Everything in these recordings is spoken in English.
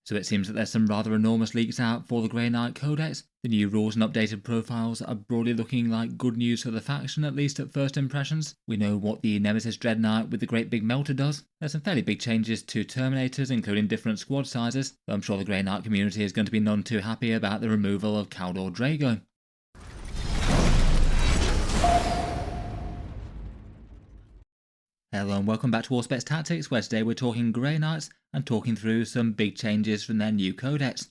So it seems that there's some rather enormous leaks out for the Grey Knight Codex. The new rules and updated profiles are broadly looking like good news for the faction, at least at first impressions. We know what the Nemesis Dreadknight with the great big melter does. There's some fairly big changes to Terminators, including different squad sizes, though I'm sure the Grey Knight community is going to be none too happy about the removal of Kaldor Draigo. Hello and welcome back to Auspex Tactics, where today we're talking Grey Knights and talking through some big changes from their new codex.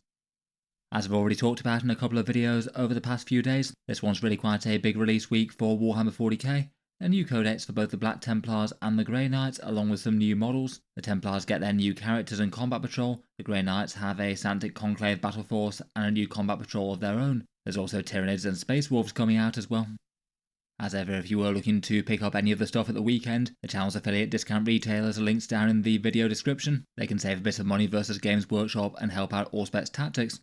As I've already talked about in a couple of videos over the past few days, this one's really quite a big release week for Warhammer 40k. A new codex for both the Black Templars and the Grey Knights, along with some new models. The Templars get their new characters and combat patrol. The Grey Knights have a Hallowed Conclave battle force and a new combat patrol of their own. There's also Tyranids and Space Wolves coming out as well. As ever, if you were looking to pick up any of the stuff at the weekend, the channel's affiliate discount retailers are linked down in the video description. They can save a bit of money versus Games Workshop and help out Auspex Tactics.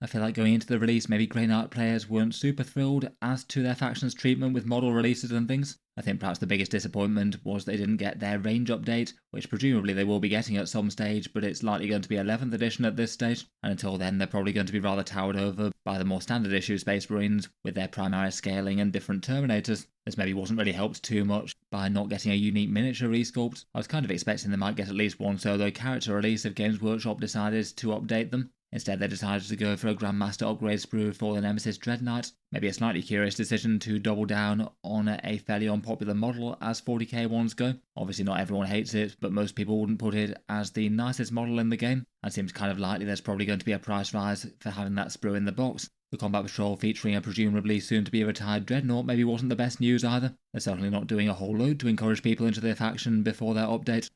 I feel like going into the release, maybe Grey Knight players weren't super thrilled as to their faction's treatment with model releases and things. I think perhaps the biggest disappointment was they didn't get their range update, which presumably they will be getting at some stage, but it's likely going to be 11th edition at this stage, and until then they're probably going to be rather towered over by the more standard issue Space Marines with their primary scaling and different Terminators. This maybe wasn't really helped too much by not getting a unique miniature resculpt. I was kind of expecting they might get at least one solo character release if Games Workshop decided to update them. Instead, they decided to go for a Grandmaster upgrade sprue for the Nemesis Dreadknight. Maybe a slightly curious decision to double down on a fairly unpopular model as 40k ones go. Obviously not everyone hates it, but most people wouldn't put it as the nicest model in the game, and seems kind of likely there's probably going to be a price rise for having that sprue in the box. The combat patrol featuring a presumably soon to be retired Dreadnought maybe wasn't the best news either. They're certainly not doing a whole load to encourage people into their faction before their update.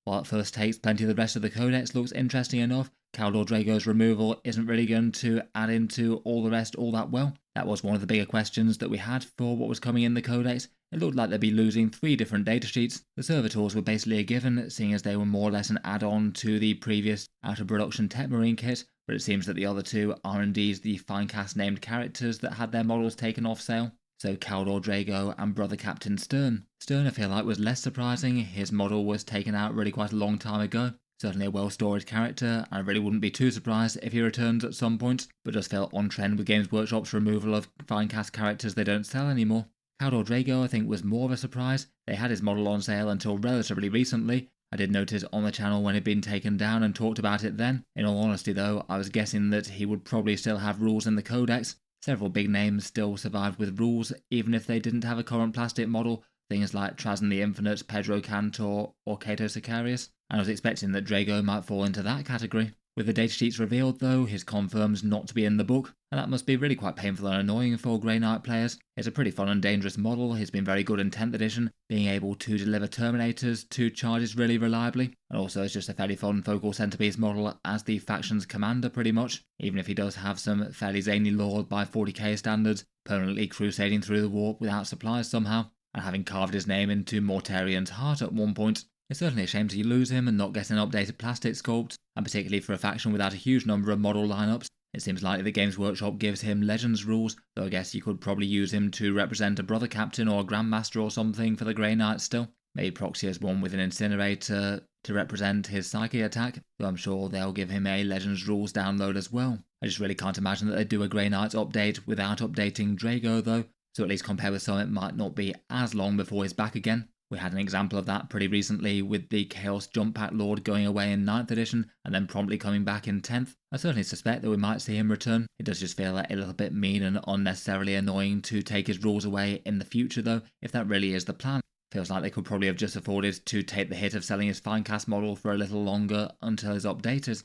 While at first takes, plenty of the rest of the codex looks interesting enough. Kaldor Draigo's removal isn't really going to add into all the rest all that well. That was one of the bigger questions that we had for what was coming in the codex. It looked like they'd be losing 3 different datasheets. The servitors were basically a given, seeing as they were more or less an add-on to the previous out-of-production Techmarine kit, but it seems that the other 2 are indeed the fine-cast named characters that had their models taken off sale. So Kaldor Draigo and Brother Captain Stern. Stern I feel like was less surprising. His model was taken out really quite a long time ago. Certainly a well-storied character, and I really wouldn't be too surprised if he returns at some point, but just felt on trend with Games Workshop's removal of fine cast characters they don't sell anymore. Kaldor Draigo I think was more of a surprise. They had his model on sale until relatively recently. I did notice on the channel when it had been taken down and talked about it then. In all honesty though, I was guessing that he would probably still have rules in the codex. Several big names still survived with rules, even if they didn't have a current plastic model, things like Trazyn the Infinite, Pedro Cantor, or Cato Sicarius, and I was expecting that Draigo might fall into that category. With the datasheets revealed though, he's confirmed not to be in the book, and that must be really quite painful and annoying for Grey Knight players. It's a pretty fun and dangerous model. He's been very good in 10th edition, being able to deliver Terminators to charges really reliably, and also it's just a fairly fun focal centerpiece model as the faction's commander pretty much, even if he does have some fairly zany lore by 40k standards, permanently crusading through the warp without supplies somehow, and having carved his name into Mortarian's heart at one point. It's certainly a shame to lose him and not get an updated plastic sculpt, and particularly for a faction without a huge number of model lineups. It seems likely the Games Workshop gives him Legends rules, though I guess you could probably use him to represent a Brother Captain or a Grandmaster or something for the Grey Knights still. Maybe proxy as one with an Incinerator to represent his Psyche attack, though I'm sure they'll give him a Legends rules download as well. I just really can't imagine that they'd do a Grey Knights update without updating Draigo though, so at least compared with some it might not be as long before he's back again. We had an example of that pretty recently with the Chaos Jump Pack Lord going away in 9th edition and then promptly coming back in 10th. I certainly suspect that we might see him return. It does just feel a little bit mean and unnecessarily annoying to take his rules away in the future though, if that really is the plan. Feels like they could probably have just afforded to take the hit of selling his Finecast model for a little longer until he's updated.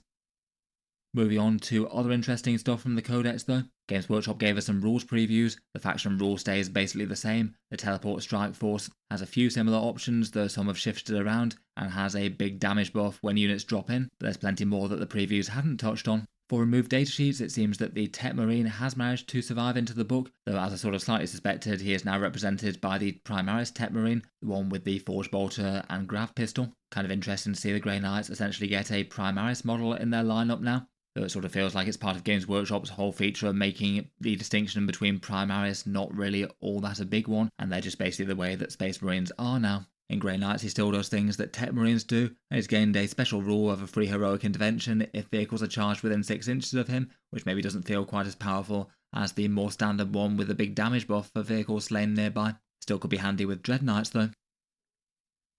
Moving on to other interesting stuff from the codex though. Games Workshop gave us some rules previews. The faction rule stays basically the same. The Teleport Strike Force has a few similar options, though some have shifted around, and has a big damage buff when units drop in, but there's plenty more that the previews hadn't touched on. For removed datasheets, it seems that the Techmarine has managed to survive into the book, though as I sort of slightly suspected, he is now represented by the Primaris Techmarine, the one with the Forge Bolter and Grav Pistol. Kind of interesting to see the Grey Knights essentially get a Primaris model in their lineup now. Though it sort of feels like it's part of Games Workshop's whole feature of making the distinction between Primaris not really all that a big one, and they're just basically the way that Space Marines are now. In Grey Knights he still does things that Techmarines do, and he's gained a special rule of a free heroic intervention if vehicles are charged within 6 inches of him, which maybe doesn't feel quite as powerful as the more standard one with the big damage buff for vehicles slain nearby. Still could be handy with Dreadknights though.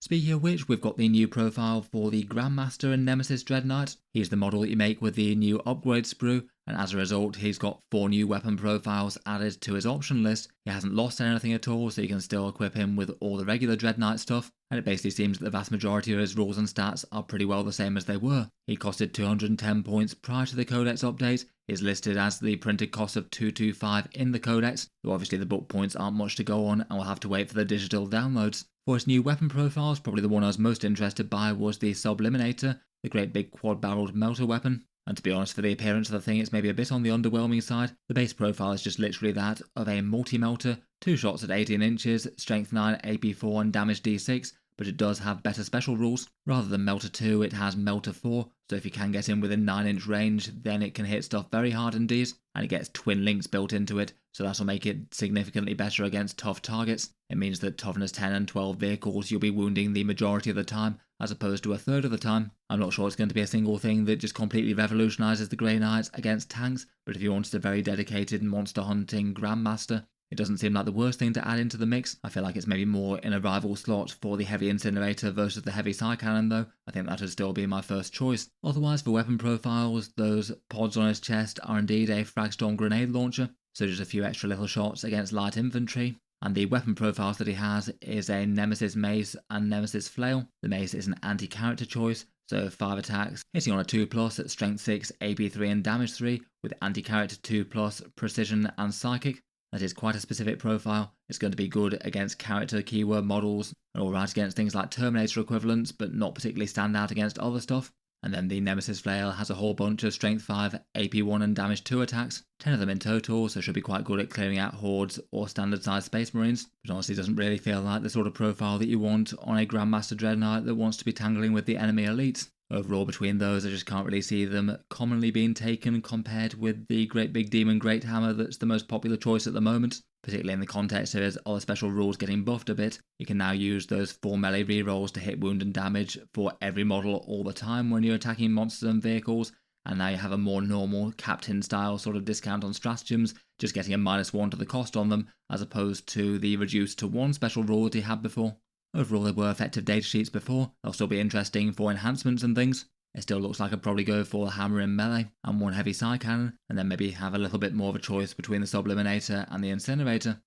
Speaking of which, we've got the new profile for the Grandmaster and Nemesis Dreadknight. He's the model that you make with the new upgrade sprue, and as a result he's got 4 new weapon profiles added to his option list. He hasn't lost anything at all, so you can still equip him with all the regular Dreadknight stuff, and it basically seems that the vast majority of his rules and stats are pretty well the same as they were. He costed 210 points prior to the Codex update. He's listed as the printed cost of 225 in the Codex, though obviously the book points aren't much to go on and we'll have to wait for the digital downloads. For his new weapon profiles, probably the one I was most interested by was the Subliminator, the great big quad-barreled melter weapon. And to be honest, for the appearance of the thing, it's maybe a bit on the underwhelming side. The base profile is just literally that of a multi-melter, 2 shots at 18 inches, strength 9, AP 4 and damage D6, but it does have better special rules. Rather than Melter 2, it has Melter 4, so if you can get in within 9-inch range, then it can hit stuff very hard indeed, and it gets twin links built into it, so that'll make it significantly better against tough targets. It means that toughness 10 and 12 vehicles you'll be wounding the majority of the time, as opposed to a third of the time. I'm not sure it's going to be a single thing that just completely revolutionises the Grey Knights against tanks, but if you wanted a very dedicated monster hunting Grandmaster, it doesn't seem like the worst thing to add into the mix. I feel like it's maybe more in a rival slot for the heavy incinerator versus the heavy side cannon though. I think that would still be my first choice. Otherwise, for weapon profiles, those pods on his chest are indeed a Fragstorm grenade launcher, so just a few extra little shots against light infantry. And the weapon profiles that he has is a Nemesis Mace and Nemesis Flail. The Mace is an anti-character choice, so 5 attacks, hitting on a 2+ at strength 6, AP 3 and damage 3, with anti-character 2+, precision and psychic. That is quite a specific profile. It's going to be good against character keyword models, and alright against things like Terminator equivalents, but not particularly stand out against other stuff. And then the Nemesis Flail has a whole bunch of strength 5, AP 1 and damage 2 attacks, 10 of them in total, so should be quite good at clearing out hordes or standard sized space marines, but honestly doesn't really feel like the sort of profile that you want on a Grandmaster Dreadknight that wants to be tangling with the enemy elites. Overall, between those, I just can't really see them commonly being taken compared with the great big demon Great Hammer that's the most popular choice at the moment. Particularly in the context of his other special rules getting buffed a bit, you can now use those 4 melee rerolls to hit wound and damage for every model all the time when you're attacking monsters and vehicles, and now you have a more normal captain style sort of discount on stratagems, just getting a -1 to the cost on them, as opposed to the reduced to 1 special rule that he had before. Overall, they were effective datasheets before. They'll still be interesting for enhancements and things. It still looks like I'd probably go for the hammer in melee and 1 heavy side cannon, and then maybe have a little bit more of a choice between the Subliminator and the Incinerator.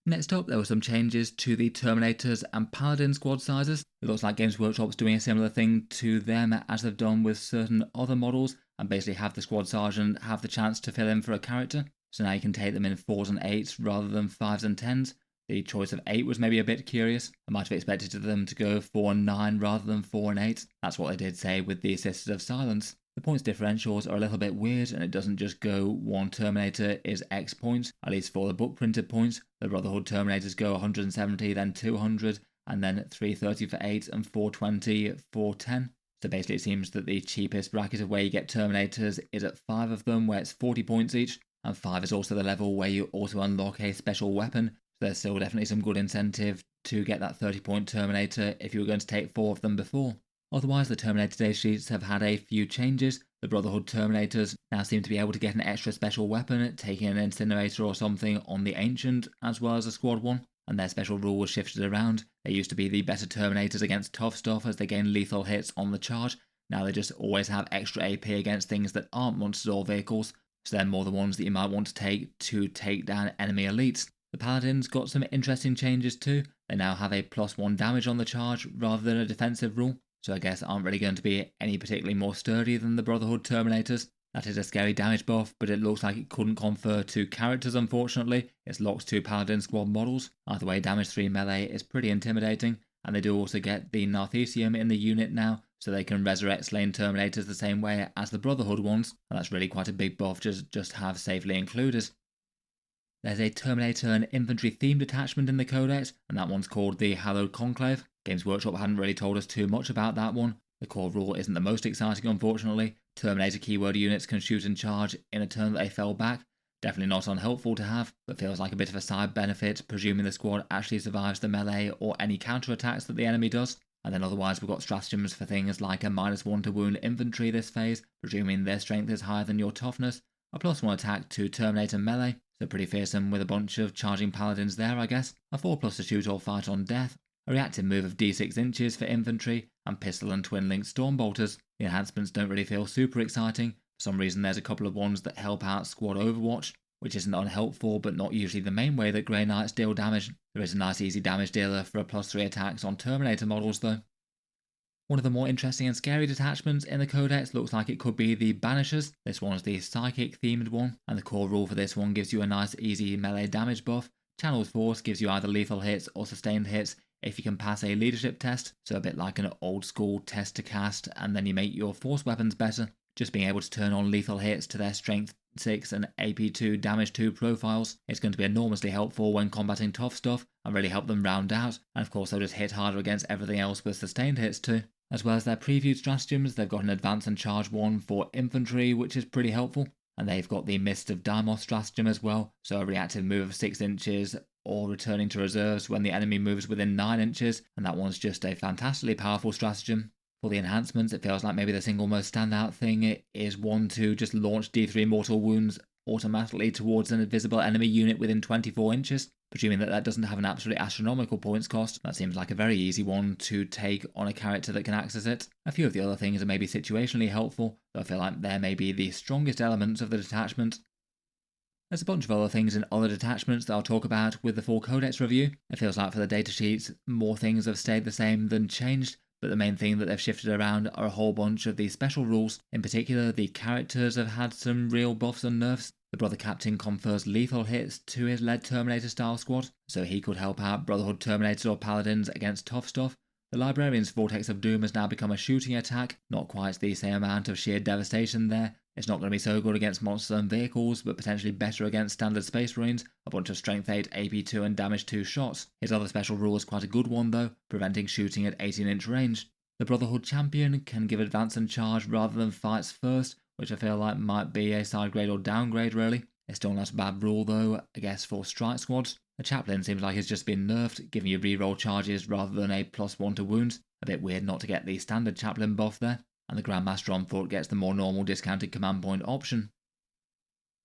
Next up, there were some changes to the Terminators and Paladin squad sizes. It looks like Games Workshop's doing a similar thing to them as they've done with certain other models, and basically have the squad sergeant have the chance to fill in for a character. So now you can take them in 4s and 8s rather than 5s and 10s. The choice of 8 was maybe a bit curious. I might have expected them to go 4 and 9 rather than 4 and 8. That's what they did say with the Sisters of Silence. The points differentials are a little bit weird, and it doesn't just go 1 Terminator is X points, at least for the book printed points. The Brotherhood Terminators go 170, then 200, and then 330 for 8 and 420 for 10. So basically it seems that the cheapest bracket of where you get Terminators is at 5 of them, where it's 40 points each, and 5 is also the level where you also unlock a special weapon. There's still definitely some good incentive to get that 30-point Terminator if you were going to take 4 of them before. Otherwise, the Terminator datasheets have had a few changes. The Brotherhood Terminators now seem to be able to get an extra special weapon, taking an Incinerator or something on the Ancient, as well as a Squad 1, and their special rule was shifted around. They used to be the better Terminators against tough stuff as they gain lethal hits on the charge. Now they just always have extra AP against things that aren't monsters or vehicles, so they're more the ones that you might want to take down enemy elites. The Paladins got some interesting changes too. They now have a +1 damage on the charge rather than a defensive rule, so I guess aren't really going to be any particularly more sturdy than the Brotherhood Terminators. That is a scary damage buff, but it looks like it couldn't confer to characters unfortunately. It's locked to Paladin squad models. Either way, damage 3 melee is pretty intimidating, and they do also get the Narthesium in the unit now, so they can resurrect slain Terminators the same way as the Brotherhood ones, and that's really quite a big buff just have safely included. There's a Terminator and infantry themed detachment in the Codex, and that one's called the Hallowed Conclave. Games Workshop hadn't really told us too much about that one. The core rule isn't the most exciting unfortunately. Terminator keyword units can shoot and charge in a turn that they fell back. Definitely not unhelpful to have, but feels like a bit of a side benefit, presuming the squad actually survives the melee or any counter-attacks that the enemy does. And then otherwise we've got stratagems for things like a -1 to wound infantry this phase, presuming their strength is higher than your toughness, a +1 attack to Terminator melee, so pretty fearsome with a bunch of charging paladins there I guess, a 4+ to shoot or fight on death, a reactive move of d6 inches for infantry, and pistol and twin-linked stormbolters. The enhancements don't really feel super exciting. For some reason there's a couple of ones that help out squad overwatch, which isn't unhelpful but not usually the main way that Grey Knights deal damage. There is a nice easy damage dealer for a +3 attacks on Terminator models though. One of the more interesting and scary detachments in the Codex looks like it could be the Banishers. This one's the psychic themed one, and the core rule for this one gives you a nice easy melee damage buff. Channel's Force gives you either lethal hits or sustained hits if you can pass a leadership test, so a bit like an old school test to cast, and then you make your force weapons better. Just being able to turn on lethal hits to their strength 6 and AP2 damage 2 profiles is going to be enormously helpful when combating tough stuff and really help them round out, and of course they'll just hit harder against everything else with sustained hits too. As well as their previewed stratagems, they've got an advance and charge one for infantry, which is pretty helpful, and they've got the Mist of Deimos stratagem as well, so a reactive move of 6 inches or returning to reserves when the enemy moves within 9 inches, and that one's just a fantastically powerful stratagem. For the enhancements, it feels like maybe the single most standout thing is one to just launch D3 mortal wounds automatically towards an invisible enemy unit within 24 inches. Presuming that doesn't have an absolutely astronomical points cost, that seems like a very easy one to take on a character that can access it. A few of the other things are maybe situationally helpful, though I feel like they're maybe the strongest elements of the detachment. There's a bunch of other things in other detachments that I'll talk about with the full Codex review. It feels like for the datasheets, more things have stayed the same than changed, but the main thing that they've shifted around are a whole bunch of these special rules. In particular, the characters have had some real buffs and nerfs. The Brother Captain confers lethal hits to his lead Terminator style squad, so he could help out Brotherhood Terminators or Paladins against tough stuff. The Librarian's Vortex of Doom has now become a shooting attack, not quite the same amount of sheer devastation there. It's not going to be so good against monsters and vehicles, but potentially better against standard Space Marines, a bunch of Strength 8, AP2 and Damage 2 shots. His other special rule is quite a good one though, preventing shooting at 18-inch range. The Brotherhood Champion can give advance and charge rather than fights first, which I feel like might be a side grade or downgrade really. It's still not a bad rule though, I guess for strike squads. The Chaplain seems like it's just been nerfed, giving you reroll charges rather than a +1 to wounds. A bit weird not to get the standard Chaplain buff there. And the Grandmaster on foot gets the more normal discounted command point option.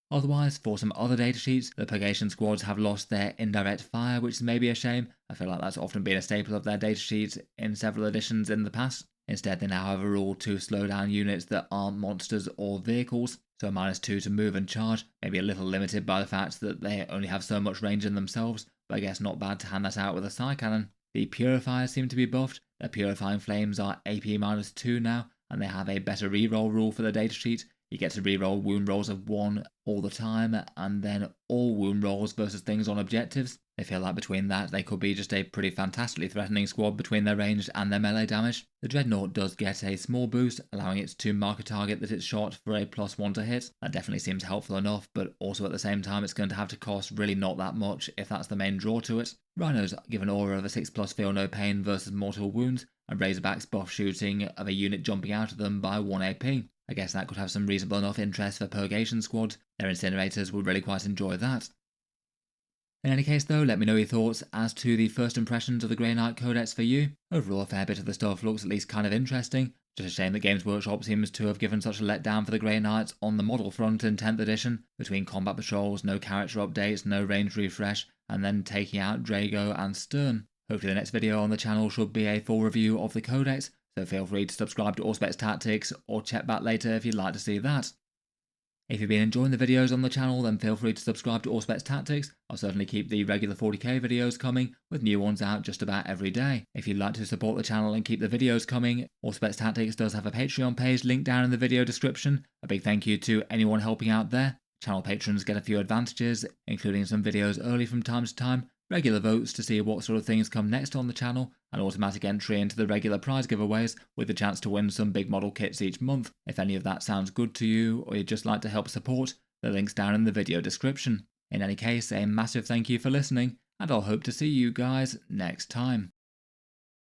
Otherwise, for some other datasheets, the Purgation squads have lost their indirect fire, which is maybe a shame. I feel like that's often been a staple of their datasheets in several editions in the past. Instead, they now have a rule to slow down units that aren't monsters or vehicles, so a -2 to move and charge, maybe a little limited by the fact that they only have so much range in themselves, but I guess not bad to hand that out with a Psy Cannon. The Purifiers seem to be buffed, their Purifying Flames are AP -2 now, and they have a better reroll rule for the datasheet. You get to reroll wound rolls of 1 all the time, and then all wound rolls versus things on objectives. They feel like between that, they could be just a pretty fantastically threatening squad between their ranged and their melee damage. The Dreadnought does get a small boost, allowing it to mark a target that it's shot for a +1 to hit. That definitely seems helpful enough, but also at the same time it's going to have to cost really not that much if that's the main draw to it. Rhinos give an aura of a 6+ feel no pain versus mortal wounds, and Razorbacks buff shooting of a unit jumping out of them by 1 AP. I guess that could have some reasonable enough interest for Purgation squads. Their Incinerators would really quite enjoy that. In any case though, let me know your thoughts as to the first impressions of the Grey Knight Codex for you. Overall, a fair bit of the stuff looks at least kind of interesting. Just a shame that Games Workshop seems to have given such a letdown for the Grey Knights on the model front in 10th edition, between combat patrols, no character updates, no range refresh, and then taking out Draigo and Stern. Hopefully the next video on the channel should be a full review of the Codex, so feel free to subscribe to Auspex Tactics or check back later if you'd like to see that. If you've been enjoying the videos on the channel, then feel free to subscribe to Auspex Tactics. I'll certainly keep the regular 40k videos coming, with new ones out just about every day. If you'd like to support the channel and keep the videos coming, Auspex Tactics does have a Patreon page linked down in the video description. A big thank you to anyone helping out there. Channel patrons get a few advantages, including some videos early from time to time, regular votes to see what sort of things come next on the channel, and automatic entry into the regular prize giveaways with the chance to win some big model kits each month. If any of that sounds good to you, or you'd just like to help support, the link's down in the video description. In any case, a massive thank you for listening, and I'll hope to see you guys next time.